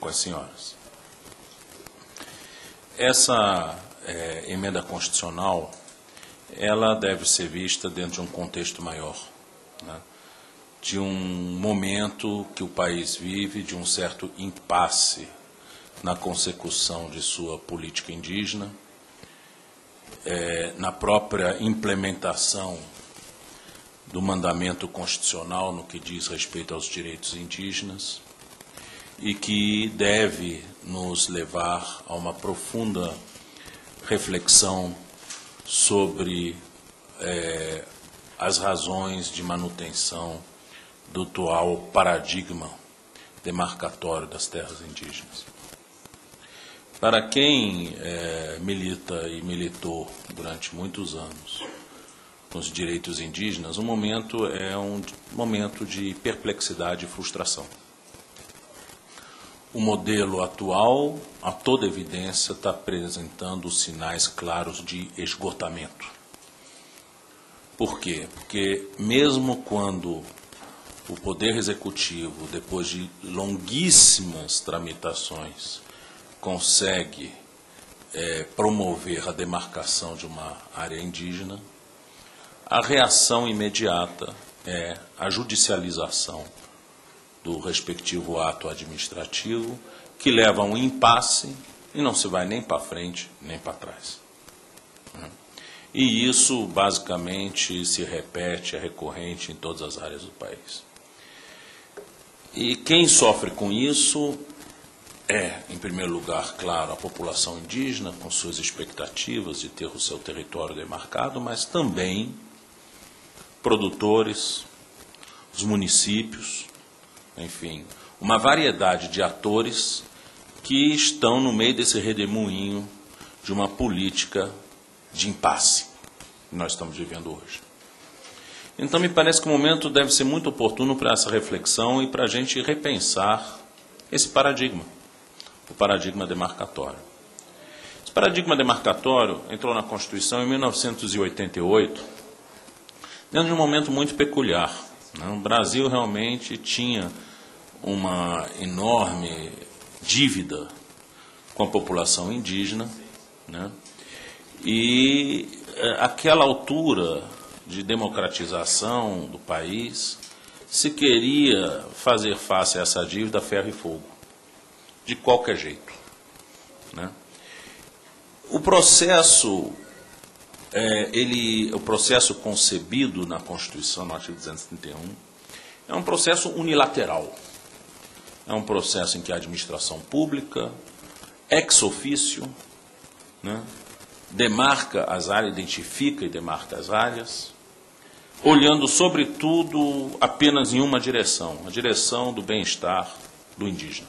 com as senhoras. Essa emenda constitucional, ela deve ser vista dentro de um contexto maior, né? De um momento que o país vive, de um certo impasse na consecução de sua política indígena, na própria implementação do mandamento constitucional no que diz respeito aos direitos indígenas, e que deve nos levar a uma profunda reflexão sobre as razões de manutenção do atual paradigma demarcatório das terras indígenas. Para quem milita e militou durante muitos anos nos direitos indígenas, o momento é um momento de perplexidade e frustração. O modelo atual, a toda evidência, está apresentando sinais claros de esgotamento. Por quê? Porque mesmo quando o Poder Executivo, depois de longuíssimas tramitações, consegue promover a demarcação de uma área indígena, a reação imediata é a judicialização do respectivo ato administrativo, que leva a um impasse e não se vai nem para frente nem para trás. E isso, basicamente, se repete, é recorrente em todas as áreas do país. E quem sofre com isso em primeiro lugar, claro, a população indígena, com suas expectativas de ter o seu território demarcado, mas também produtores, os municípios, enfim, uma variedade de atores que estão no meio desse redemoinho de uma política de impasse que nós estamos vivendo hoje. Então, me parece que o momento deve ser muito oportuno para essa reflexão e para a gente repensar esse paradigma, o paradigma demarcatório. Esse paradigma demarcatório entrou na Constituição em 1988, dentro de um momento muito peculiar. O Brasil realmente tinha uma enorme dívida com a população indígena, né? E aquela altura de democratização do país, se queria fazer face a essa dívida a ferro e fogo, de qualquer jeito, né? O processo o processo concebido na Constituição, no artigo 231, é um processo unilateral. É um processo em que a administração pública, ex officio, né, demarca as áreas, identifica e demarca as áreas, olhando, sobretudo, apenas em uma direção, a direção do bem-estar do indígena.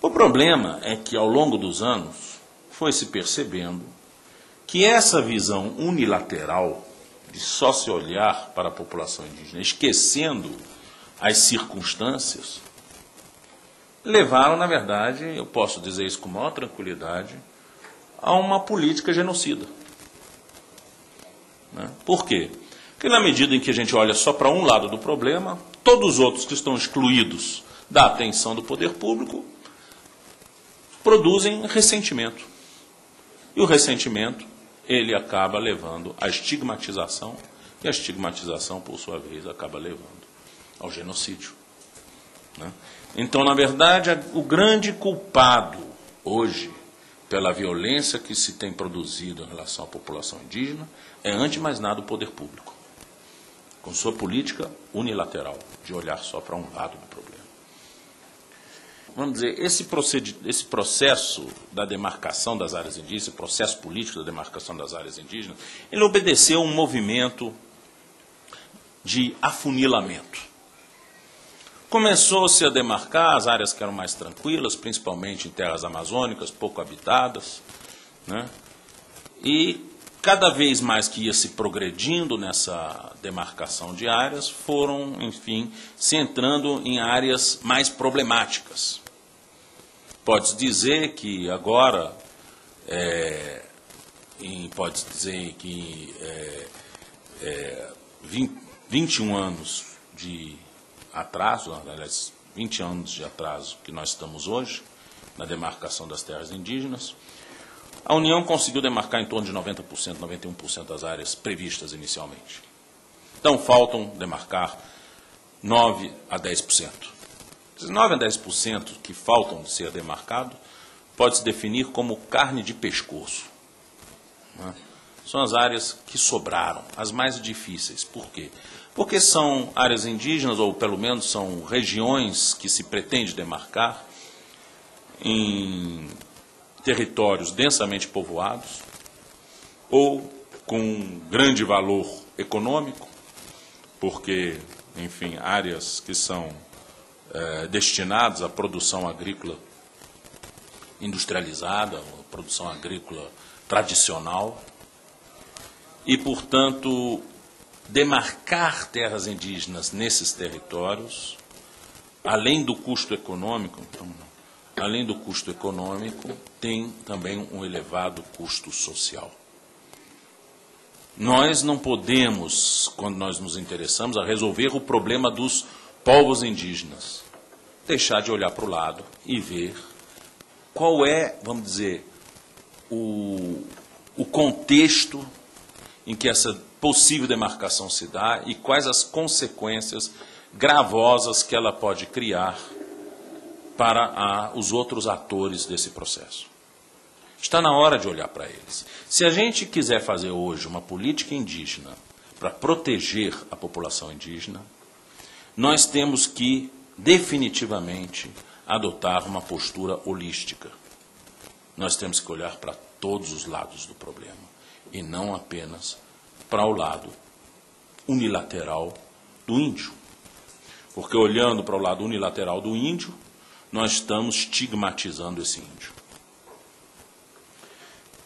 O problema é que, ao longo dos anos, foi se percebendo que essa visão unilateral de só se olhar para a população indígena, esquecendo as circunstâncias, levaram, na verdade, eu posso dizer isso com maior tranquilidade, a uma política genocida. Né? Por quê? Porque na medida em que a gente olha só para um lado do problema, todos os outros que estão excluídos da atenção do poder público produzem ressentimento. E o ressentimento, ele acaba levando à estigmatização, e a estigmatização, por sua vez, acaba levando ao genocídio. Né? Então, na verdade, o grande culpado hoje pela violência que se tem produzido em relação à população indígena é, antes de mais nada, o poder público, com sua política unilateral, de olhar só para um lado do problema. Vamos dizer, esse processo da demarcação das áreas indígenas, esse processo político da demarcação das áreas indígenas, ele obedeceu a um movimento de afunilamento. Começou-se a demarcar as áreas que eram mais tranquilas, principalmente em terras amazônicas, pouco habitadas, né? E cada vez mais que ia se progredindo nessa demarcação de áreas, foram, enfim, se entrando em áreas mais problemáticas. Pode-se dizer que agora, pode-se dizer que 21 anos de atraso, aliás, 20 anos de atraso que nós estamos hoje, na demarcação das terras indígenas, a União conseguiu demarcar em torno de 90%, 91% das áreas previstas inicialmente. Então, faltam demarcar 9% a 10%. Esses 9% a 10% que faltam de ser demarcado pode-se definir como carne de pescoço, né? São as áreas que sobraram, as mais difíceis. Por quê? Porque são áreas indígenas, ou pelo menos são regiões que se pretende demarcar em territórios densamente povoados ou com grande valor econômico, porque, enfim, áreas que são destinadas à produção agrícola industrializada, ou produção agrícola tradicional, e, portanto, demarcar terras indígenas nesses territórios, além do custo econômico, tem também um elevado custo social. Nós não podemos, quando nós nos interessamos a resolver o problema dos povos indígenas, deixar de olhar para o lado e ver qual é, vamos dizer, o contexto em que essa possível demarcação se dá e quais as consequências gravosas que ela pode criar para os outros atores desse processo. Está na hora de olhar para eles. Se a gente quiser fazer hoje uma política indígena para proteger a população indígena, nós temos que definitivamente adotar uma postura holística. Nós temos que olhar para todos os lados do problema e não apenas para o lado unilateral do índio. Porque olhando para o lado unilateral do índio, nós estamos estigmatizando esse índio.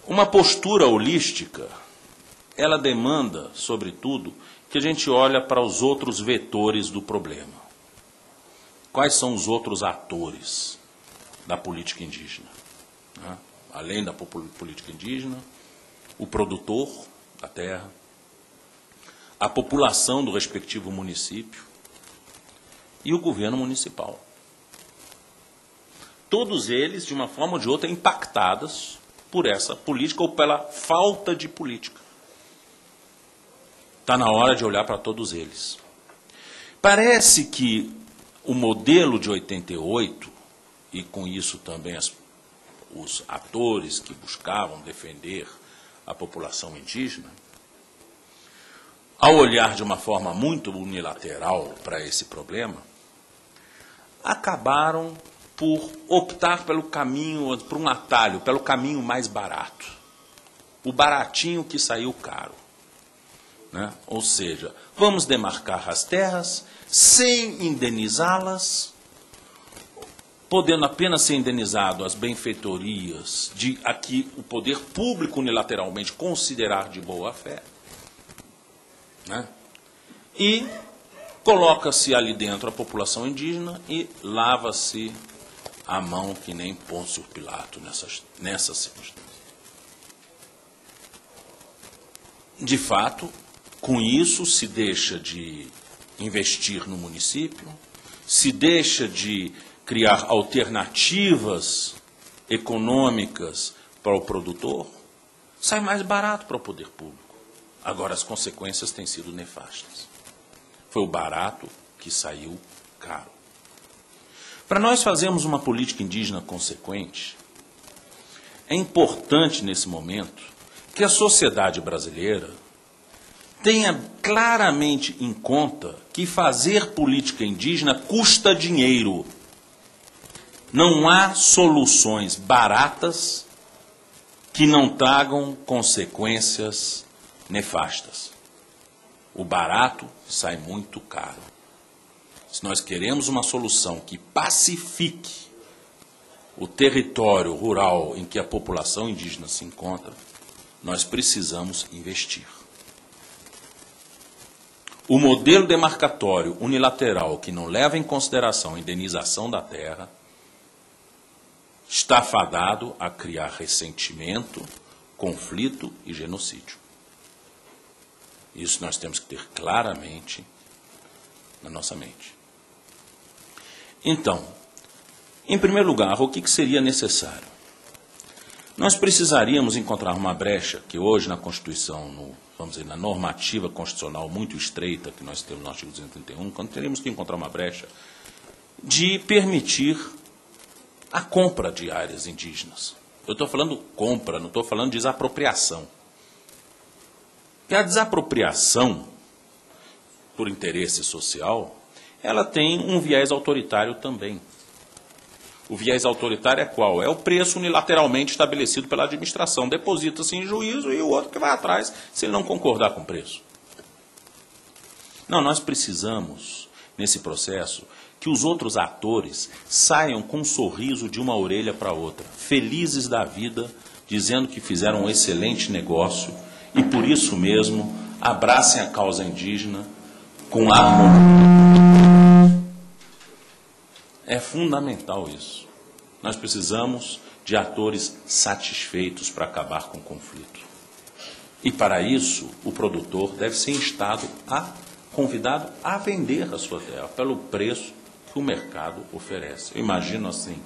Uma postura holística, ela demanda, sobretudo, que a gente olhe para os outros vetores do problema. Quais são os outros atores da política indígena? Né? Além da política indígena, o produtor da terra, a população do respectivo município e o governo municipal. Todos eles, de uma forma ou de outra, impactados por essa política ou pela falta de política. Está na hora de olhar para todos eles. Parece que o modelo de 88, e com isso também os atores que buscavam defender a população indígena, ao olhar de uma forma muito unilateral para esse problema, acabaram por optar pelo caminho, por um atalho, pelo caminho mais barato. O baratinho que saiu caro. Né? Ou seja, vamos demarcar as terras sem indenizá-las, podendo apenas ser indenizado as benfeitorias de a que o poder público unilateralmente considerar de boa-fé, né? E coloca-se ali dentro a população indígena e lava-se a mão que nem Pôncio Pilato nessa circunstância. De fato, com isso se deixa de investir no município, se deixa de criar alternativas econômicas para o produtor, sai mais barato para o poder público. Agora, as consequências têm sido nefastas. Foi o barato que saiu caro. Para nós fazermos uma política indígena consequente, é importante, nesse momento, que a sociedade brasileira tenha claramente em conta que fazer política indígena custa dinheiro. Não há soluções baratas que não tragam consequências nefastas. O barato sai muito caro. Se nós queremos uma solução que pacifique o território rural em que a população indígena se encontra, nós precisamos investir. O modelo demarcatório unilateral que não leva em consideração a indenização da terra está fadado a criar ressentimento, conflito e genocídio. Isso nós temos que ter claramente na nossa mente. Então, em primeiro lugar, o que seria necessário? Nós precisaríamos encontrar uma brecha que hoje na Constituição, vamos dizer, na normativa constitucional muito estreita que nós temos no artigo 231, quando teríamos que encontrar uma brecha de permitir a compra de áreas indígenas. Eu estou falando compra, não estou falando de desapropriação. Porque a desapropriação, por interesse social, ela tem um viés autoritário também. O viés autoritário é qual? É o preço unilateralmente estabelecido pela administração. Deposita-se em juízo e o outro que vai atrás se ele não concordar com o preço. Não, nós precisamos, nesse processo, que os outros atores saiam com um sorriso de uma orelha para outra, felizes da vida, dizendo que fizeram um excelente negócio e, por isso mesmo, abracem a causa indígena com harmonia. É fundamental isso. Nós precisamos de atores satisfeitos para acabar com o conflito. E, para isso, o produtor deve ser convidado a vender a sua terra pelo preço que o mercado oferece. Eu imagino assim,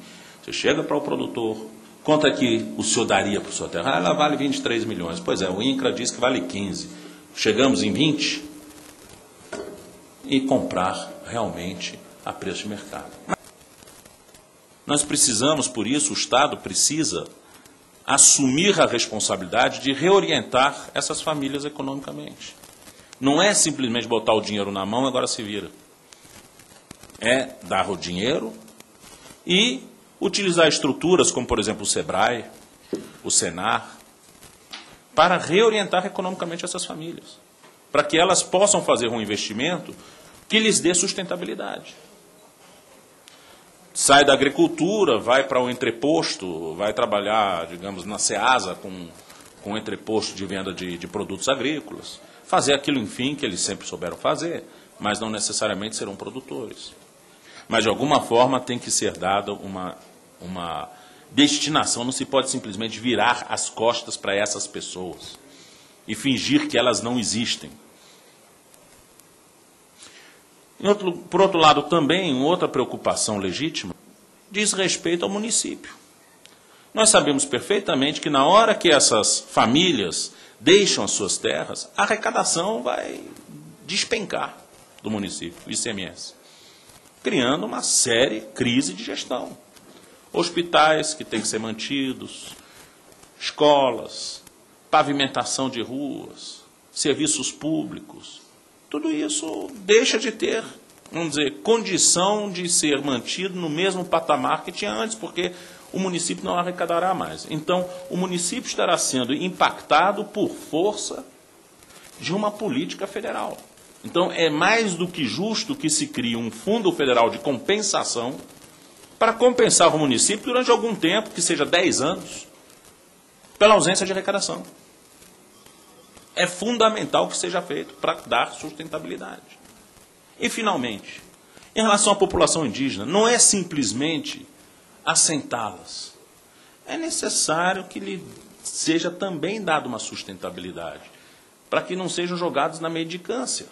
você chega para o produtor, quanto é que o senhor daria para a sua terra? Ela vale 23 milhões. Pois é, o INCRA diz que vale 15. Chegamos em 20 e comprar realmente a preço de mercado. Nós precisamos, por isso, o Estado precisa assumir a responsabilidade de reorientar essas famílias economicamente. Não é simplesmente botar o dinheiro na mão e agora se vira. É dar o dinheiro e utilizar estruturas como, por exemplo, o SEBRAE, o SENAR, para reorientar economicamente essas famílias, para que elas possam fazer um investimento que lhes dê sustentabilidade. Sai da agricultura, vai para o entreposto, vai trabalhar, digamos, na SEASA com entreposto de venda de produtos agrícolas, fazer aquilo, enfim, que eles sempre souberam fazer, mas não necessariamente serão produtores. Mas, de alguma forma, tem que ser dada uma destinação, não se pode simplesmente virar as costas para essas pessoas e fingir que elas não existem. Por outro lado, também, outra preocupação legítima diz respeito ao município. Nós sabemos perfeitamente que na hora que essas famílias deixam as suas terras, a arrecadação vai despencar do município, o ICMS, criando uma séria crise de gestão. Hospitais que têm que ser mantidos, escolas, pavimentação de ruas, serviços públicos, tudo isso deixa de ter, vamos dizer, condição de ser mantido no mesmo patamar que tinha antes, porque o município não arrecadará mais. Então, o município estará sendo impactado por força de uma política federal. Então, é mais do que justo que se crie um fundo federal de compensação para compensar o município durante algum tempo, que seja 10 anos, pela ausência de arrecadação. É fundamental que seja feito para dar sustentabilidade. E, finalmente, em relação à população indígena, não é simplesmente assentá-las. É necessário que lhe seja também dada uma sustentabilidade, para que não sejam jogados na mendicância.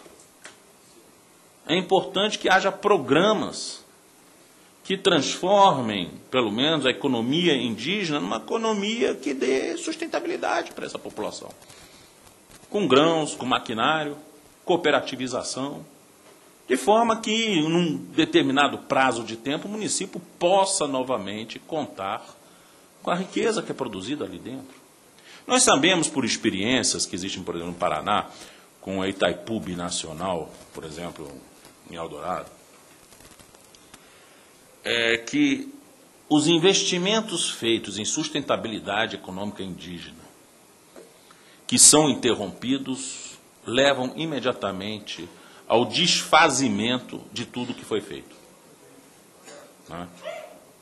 É importante que haja programas que transformem, pelo menos, a economia indígena numa economia que dê sustentabilidade para essa população. Com grãos, com maquinário, cooperativização, de forma que, num determinado prazo de tempo, o município possa novamente contar com a riqueza que é produzida ali dentro. Nós sabemos, por experiências que existem, por exemplo, no Paraná, com a Itaipu Binacional, por exemplo, em Eldorado, que os investimentos feitos em sustentabilidade econômica indígena, que são interrompidos, levam imediatamente ao desfazimento de tudo que foi feito.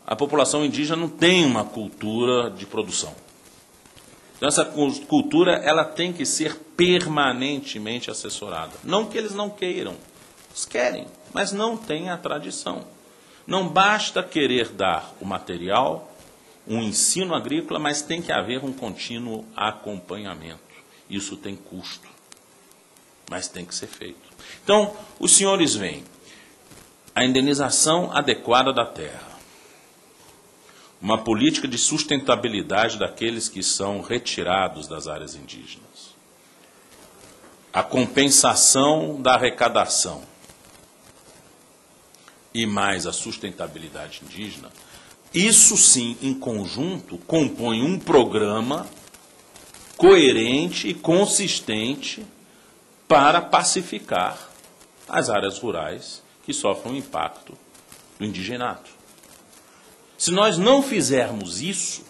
A população indígena não tem uma cultura de produção. Então, essa cultura ela tem que ser permanentemente assessorada. Não que eles não queiram, eles querem, mas não têm a tradição. Não basta querer dar o material, um ensino agrícola, mas tem que haver um contínuo acompanhamento. Isso tem custo, mas tem que ser feito. Então, os senhores veem, A indenização adequada da terra. Uma política de sustentabilidade daqueles que são retirados das áreas indígenas. A compensação da arrecadação. E mais a sustentabilidade indígena. Isso sim, em conjunto, compõe um programa coerente e consistente para pacificar as áreas rurais que sofrem o impacto do indigenato. Se nós não fizermos isso,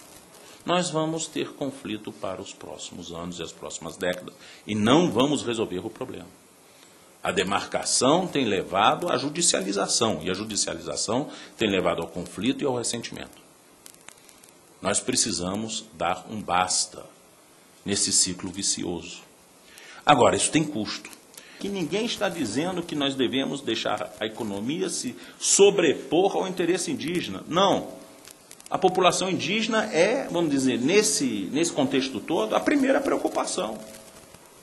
nós vamos ter conflito para os próximos anos e as próximas décadas e não vamos resolver o problema. A demarcação tem levado à judicialização, e a judicialização tem levado ao conflito e ao ressentimento. Nós precisamos dar um basta nesse ciclo vicioso. Agora, isso tem custo. Que ninguém está dizendo que nós devemos deixar a economia se sobrepor ao interesse indígena. Não. A população indígena é, vamos dizer, nesse contexto todo, a primeira preocupação.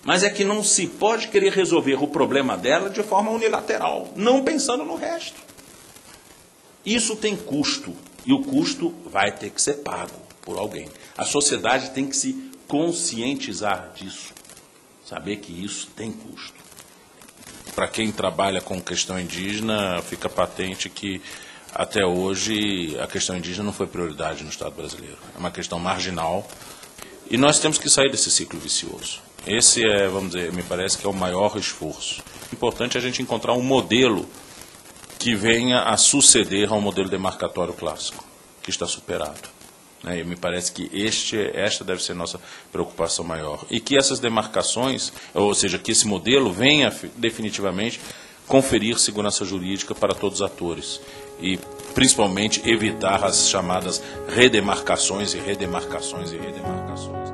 Mas é que não se pode querer resolver o problema dela de forma unilateral, não pensando no resto. Isso tem custo, e o custo vai ter que ser pago por alguém. A sociedade tem que se conscientizar disso, saber que isso tem custo. Para quem trabalha com questão indígena, fica patente que, até hoje, a questão indígena não foi prioridade no Estado brasileiro. É uma questão marginal, e nós temos que sair desse ciclo vicioso. Esse é, vamos dizer, me parece que é o maior esforço. O importante é a gente encontrar um modelo que venha a suceder ao modelo demarcatório clássico, que está superado. E me parece que esta deve ser a nossa preocupação maior. E que essas demarcações, ou seja, que esse modelo venha definitivamente conferir segurança jurídica para todos os atores. E, principalmente, evitar as chamadas redemarcações e redemarcações e redemarcações.